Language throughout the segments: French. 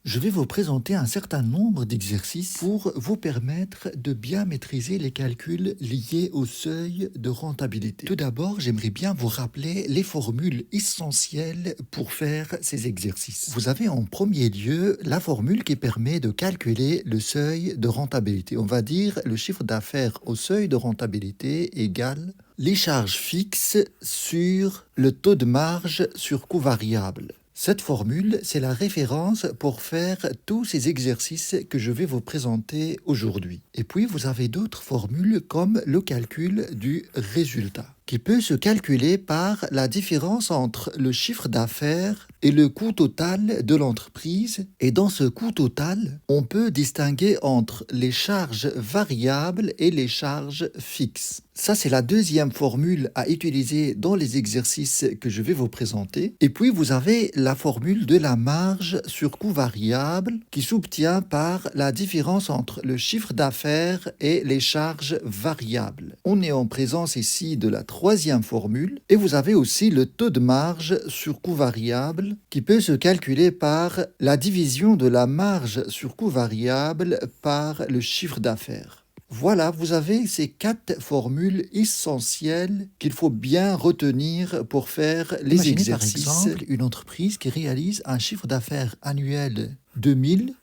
Je vais vous présenter un certain nombre d'exercices pour vous permettre de bien maîtriser les calculs liés au seuil de rentabilité. Tout d'abord, j'aimerais bien vous rappeler les formules essentielles pour faire ces exercices. Vous avez en premier lieu la formule qui permet de calculer le seuil de rentabilité. On va dire le chiffre d'affaires au seuil de rentabilité égale les charges fixes sur le taux de marge sur coût variable. Cette formule, c'est la référence pour faire tous ces exercices que je vais vous présenter aujourd'hui. Et puis, vous avez d'autres formules comme le calcul du résultat, qui peut se calculer par la différence entre le chiffre d'affaires et le coût total de l'entreprise. Et dans ce coût total, on peut distinguer entre les charges variables et les charges fixes. Ça, c'est la deuxième formule à utiliser dans les exercices que je vais vous présenter. Et puis, vous avez la formule de la marge sur coût variable qui s'obtient par la différence entre le chiffre d'affaires et les charges variables. On est en présence ici de la troisième formule. Et vous avez aussi le taux de marge sur coût variable qui peut se calculer par la division de la marge sur coût variable par le chiffre d'affaires. Voilà, vous avez ces 4 formules essentielles qu'il faut bien retenir pour faire les exercices. Par exemple, une entreprise qui réalise un chiffre d'affaires annuel de 1000.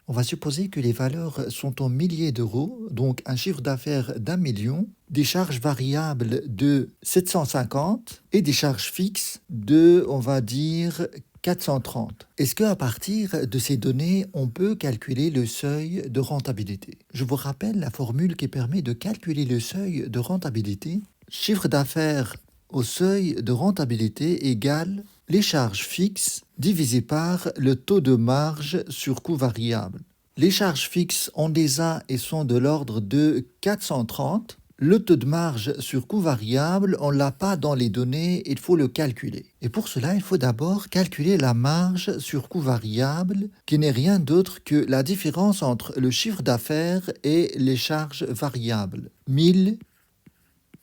On va supposer que les valeurs sont en milliers d'euros, donc un chiffre d'affaires d'1 million, des charges variables de 750 et des charges fixes de, on va dire, 430. Est-ce qu'à partir de ces données, on peut calculer le seuil de rentabilité? Je vous rappelle la formule qui permet de calculer le seuil de rentabilité. Chiffre d'affaires au seuil de rentabilité égale les charges fixes divisé par le taux de marge sur coût variable. Les charges fixes, on les a et sont de l'ordre de 430. Le taux de marge sur coût variable, on ne l'a pas dans les données, il faut le calculer. Et pour cela, il faut d'abord calculer la marge sur coût variable, qui n'est rien d'autre que la différence entre le chiffre d'affaires et les charges variables. 1000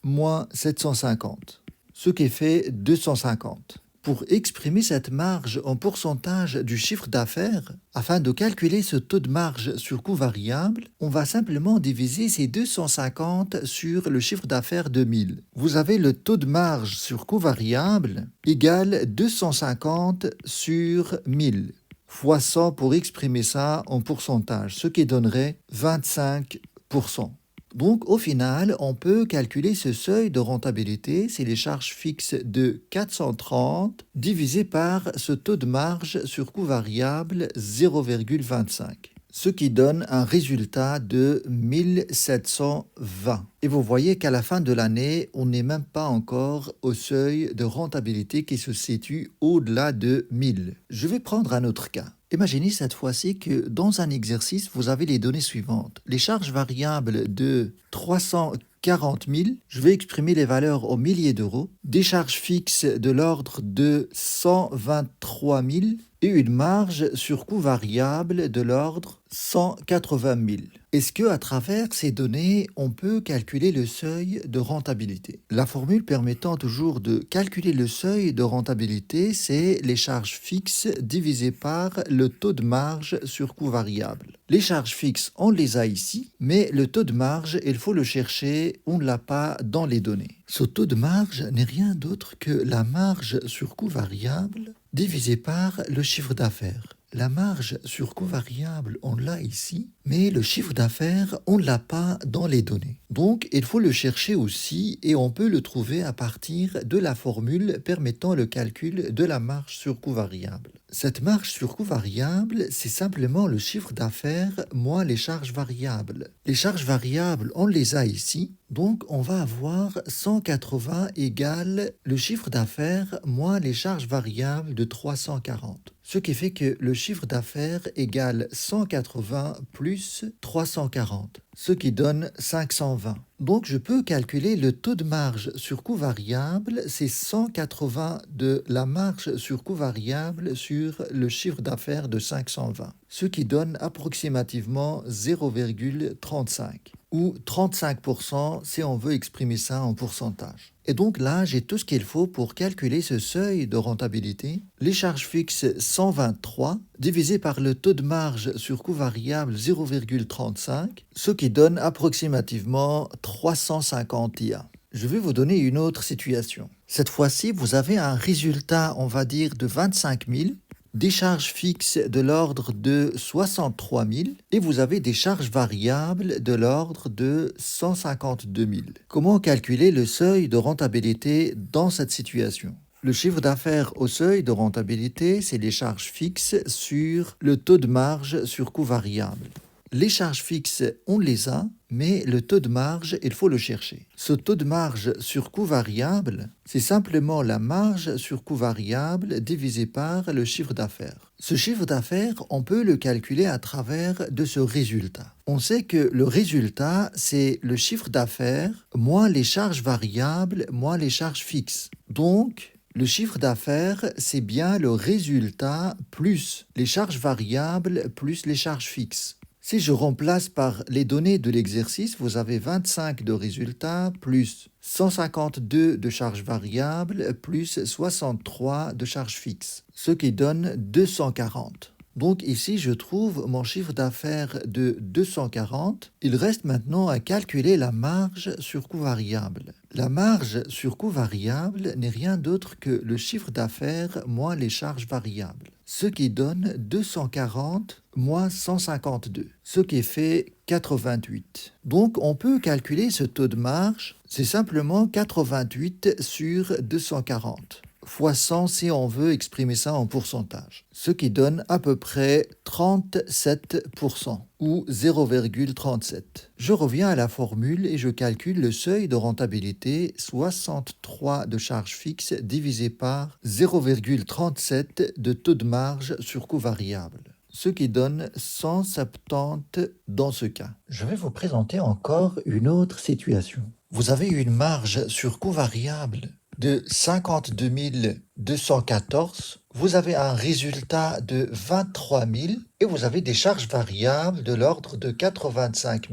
moins 750, ce qui fait 250. Pour exprimer cette marge en pourcentage du chiffre d'affaires, afin de calculer ce taux de marge sur coût variable, on va simplement diviser ces 250 sur le chiffre d'affaires de 1000. Vous avez le taux de marge sur coût variable égale 250 sur 1000 fois 100 pour exprimer ça en pourcentage, ce qui donnerait 25%. Donc, au final, on peut calculer ce seuil de rentabilité, c'est les charges fixes de 430 divisé par ce taux de marge sur coût variable 0,25, ce qui donne un résultat de 1720. Et vous voyez qu'à la fin de l'année, on n'est même pas encore au seuil de rentabilité qui se situe au-delà de 1000. Je vais prendre un autre cas. Imaginez cette fois-ci que dans un exercice, vous avez les données suivantes. Les charges variables de 340 000, je vais exprimer les valeurs au milliers d'euros, des charges fixes de l'ordre de 123 000 et une marge sur coût variable de l'ordre 180 000. Est-ce qu'à travers ces données, on peut calculer le seuil de rentabilité? La formule permettant toujours de calculer le seuil de rentabilité, c'est les charges fixes divisées par le taux de marge sur coût variable. Les charges fixes, on les a ici, mais le taux de marge, il faut le chercher, on ne l'a pas dans les données. Ce taux de marge n'est rien d'autre que la marge sur coût variable divisé par le chiffre d'affaires. La marge sur coût variable, on l'a ici, mais le chiffre d'affaires, on ne l'a pas dans les données. Donc, il faut le chercher aussi et on peut le trouver à partir de la formule permettant le calcul de la marge sur coût variable. Cette marge sur coût variable, c'est simplement le chiffre d'affaires moins les charges variables. Les charges variables, on les a ici, donc on va avoir 180 égale le chiffre d'affaires moins les charges variables de 340. Ce qui fait que le chiffre d'affaires égale 180 plus 340, ce qui donne 520. Donc je peux calculer le taux de marge sur coût variable, c'est 180 de la marge sur coût variable sur le chiffre d'affaires de 520. ce qui donne approximativement 0,35 ou 35% si on veut exprimer ça en pourcentage. Et donc là, j'ai tout ce qu'il faut pour calculer ce seuil de rentabilité. Les charges fixes 123 divisé par le taux de marge sur coût variable 0,35, ce qui donne approximativement 350 IA. Je vais vous donner une autre situation. Cette fois-ci, vous avez un résultat, on va dire, de 25 000, des charges fixes de l'ordre de 63 000 et vous avez des charges variables de l'ordre de 152 000. Comment calculer le seuil de rentabilité dans cette situation? Le chiffre d'affaires au seuil de rentabilité, c'est les charges fixes sur le taux de marge sur coût variable. Les charges fixes, on les a, mais le taux de marge, il faut le chercher. Ce taux de marge sur coût variable, c'est simplement la marge sur coût variable divisé par le chiffre d'affaires. Ce chiffre d'affaires, on peut le calculer à travers de ce résultat. On sait que le résultat, c'est le chiffre d'affaires moins les charges variables moins les charges fixes. Donc, le chiffre d'affaires, c'est bien le résultat plus les charges variables plus les charges fixes. Si je remplace par les données de l'exercice, vous avez 25 de résultats plus 152 de charges variables plus 63 de charges fixes, ce qui donne 240. Donc ici, je trouve mon chiffre d'affaires de 240. Il reste maintenant à calculer la marge sur coût variable. La marge sur coût variable n'est rien d'autre que le chiffre d'affaires moins les charges variables, ce qui donne 240 moins 152, ce qui fait 88. Donc on peut calculer ce taux de marge, c'est simplement 88 sur 240. Fois 100 si on veut exprimer ça en pourcentage, ce qui donne à peu près 37% ou 0,37. Je reviens à la formule et je calcule le seuil de rentabilité 63 de charges fixes divisé par 0,37 de taux de marge sur coût variable, ce qui donne 170 dans ce cas. Je vais vous présenter encore une autre situation. Vous avez une marge sur coût variable de 52 214, vous avez un résultat de 23 000 et vous avez des charges variables de l'ordre de 85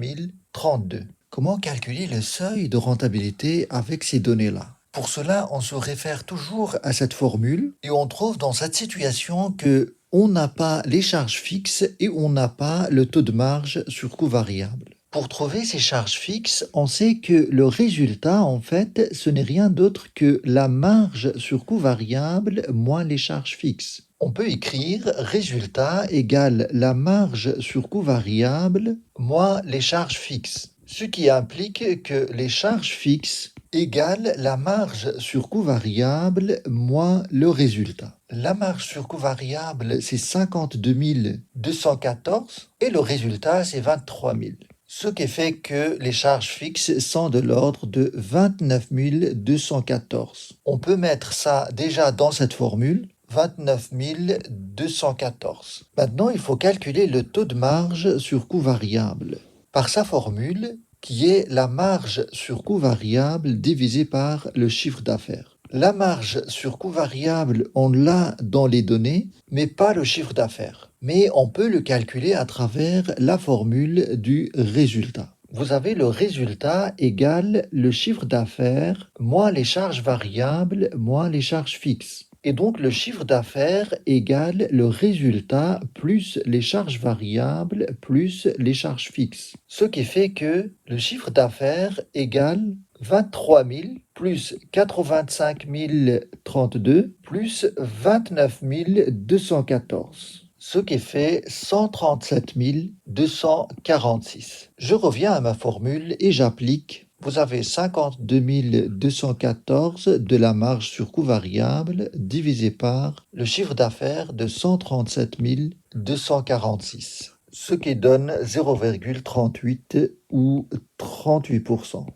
032. Comment calculer le seuil de rentabilité avec ces données-là? Pour cela, on se réfère toujours à cette formule et on trouve dans cette situation que on n'a pas les charges fixes et on n'a pas le taux de marge sur coût variable. Pour trouver ces charges fixes, on sait que le résultat, en fait, ce n'est rien d'autre que la marge sur coût variable moins les charges fixes. On peut écrire résultat égale la marge sur coût variable moins les charges fixes, ce qui implique que les charges fixes égale la marge sur coût variable moins le résultat. La marge sur coût variable, c'est 52 214 et le résultat, c'est 23 000. Ce qui fait que les charges fixes sont de l'ordre de 29 214. On peut mettre ça déjà dans cette formule, 29 214. Maintenant, il faut calculer le taux de marge sur coût variable par sa formule qui est la marge sur coût variable divisée par le chiffre d'affaires. La marge sur coût variable, on l'a dans les données, mais pas le chiffre d'affaires. Mais on peut le calculer à travers la formule du résultat. Vous avez le résultat égale le chiffre d'affaires moins les charges variables moins les charges fixes. Et donc le chiffre d'affaires égale le résultat plus les charges variables plus les charges fixes. Ce qui fait que le chiffre d'affaires égale 23 000 plus 85 032 plus 29 214, ce qui fait 137 246. Je reviens à ma formule et j'applique. Vous avez 52 214 de la marge sur coût variable divisé par le chiffre d'affaires de 137 246, ce qui donne 0,38 ou 38%.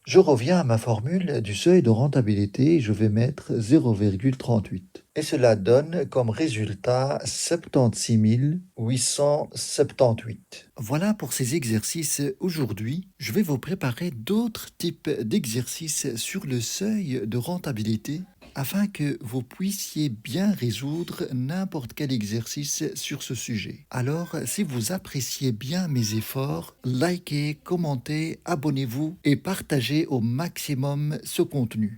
Je reviens à ma formule du seuil de rentabilité et je vais mettre 0,38. Et cela donne comme résultat 76 878. Voilà pour ces exercices. Aujourd'hui, je vais vous préparer d'autres types d'exercices sur le seuil de rentabilité. afin que vous puissiez bien résoudre n'importe quel exercice sur ce sujet. Alors, si vous appréciez bien mes efforts, likez, commentez, abonnez-vous et partagez au maximum ce contenu.